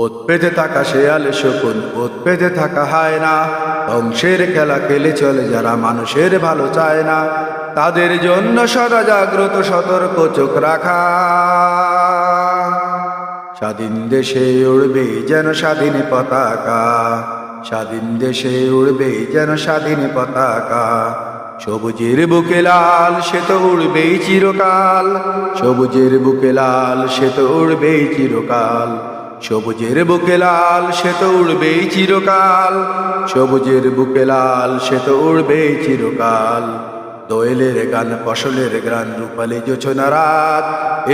ওত পেতে থাকা শেয়াল শকুন, ওত পেতে থাকা হায়না, ধ্বংসের খেলা খেলে চলে যারা মানুষের ভালো চায় না, তাদের জন্য সদা জাগ্রত সতর্ক চোখ রাখা। স্বাধীন দেশে উড়বে যেন স্বাধীন পতাকা, স্বাধীন দেশে উড়বে যেন স্বাধীন পতাকা। সবুজের বুকে লাল সে তো উড়বেই চিরকাল, সবুজের বুকে লাল সে তো উড়বেই চিরকাল, সবুজের বুকে লাল সে তো উড়বেই চিরকাল, সবুজের বুকে লাল সে তো উড়বেই চিরকাল। দোয়েলের গান ফসলের গ্রান রূপালী জোছনা রাত,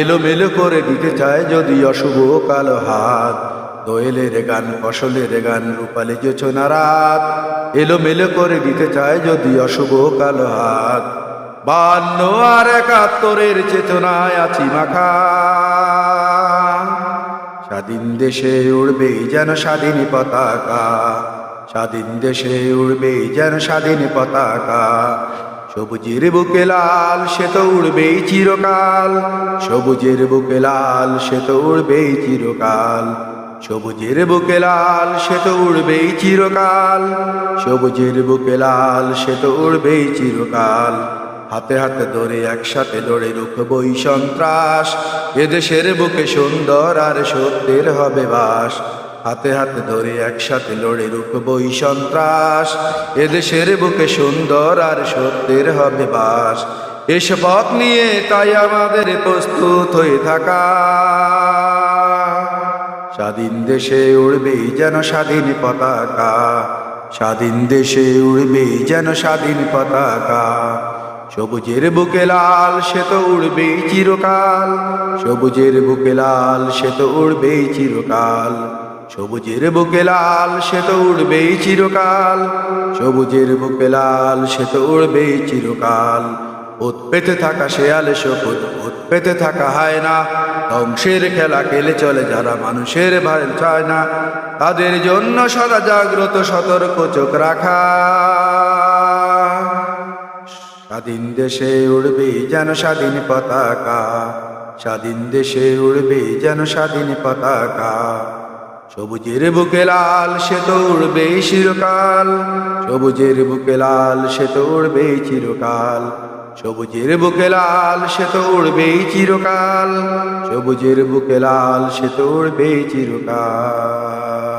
এলোমেলো করে দিতে চায় যদি অশুভ কালো হাত। দোয়েলের গান ফসলের গান রূপালী জোছনা রাত, এলোমেলো করে দিতে চায় যদি অশুভ কালো হাত। 52 আর 71-এর চেতনায় আছি মাখা, স্বাধীন দেশে উড়বেই যেন স্বাধীন পতাকা, স্বাধীন দেশে উড়বেই যেন স্বাধীন পতাকা। সবুজের বুকে লাল সে তো উড়বেই চিরকাল, সবুজের বুকে লাল সে তো উড়বেই চিরকাল, সবুজের বুকে লাল সে তো উড়বেই চিরকাল, সবুজের বুকে লাল সে তো উড়বেই চিরকাল। হাতে হাতে ধরে একসাথে লড়ে রুখবই সন্ত্রাস, এদেশের বুকে সুন্দর আর সত্যের হবে বাস। হাতে হাতে ধরে একসাথে লড়ে রুখবই সন্ত্রাস, এদেশের বুকে সুন্দর আর সত্যের হবে বাস। এ শপথ নিয়ে তাই আমাদের প্রস্তুত হয়ে থাকা, স্বাধীন দেশে উড়বেই যেন স্বাধীন পতাকা, স্বাধীন দেশে উড়বেই যেন স্বাধীন পতাকা। সবুজের বুকে লাল সে তো উড়বেই চিরকাল, সবুজের বুকে লাল সে তো উড়বেই চিরকাল, সবুজের বুকে লাল সে তো উড়বেই চিরকাল, সবুজের বুকে লাল সে তো উড়বেই চিরকাল। ওত পেতে থাকা শেয়াল শকুন, ওত পেতে থাকা হায়না, ধ্বংসের খেলা খেলে চলে যারা মানুষের ভালো চায় না, তাদের জন্য সদা জাগ্রত সতর্ক চোখ রাখা। স্বাধীন দেশে উড়বেই যেন স্বাধীন পতাকা, স্বাধীন দেশে উড়বেই যেন স্বাধীন পতাকা। সবুজের বুকে লাল সে তো উড়বেই চিরকাল, সবুজের বুকে লাল সে তো উড়বেই চিরকাল, সবুজের বুকে লাল সে তো উড়বেই চিরকাল, সবুজের বুকে লাল সে তো উড়বেই চিরকাল।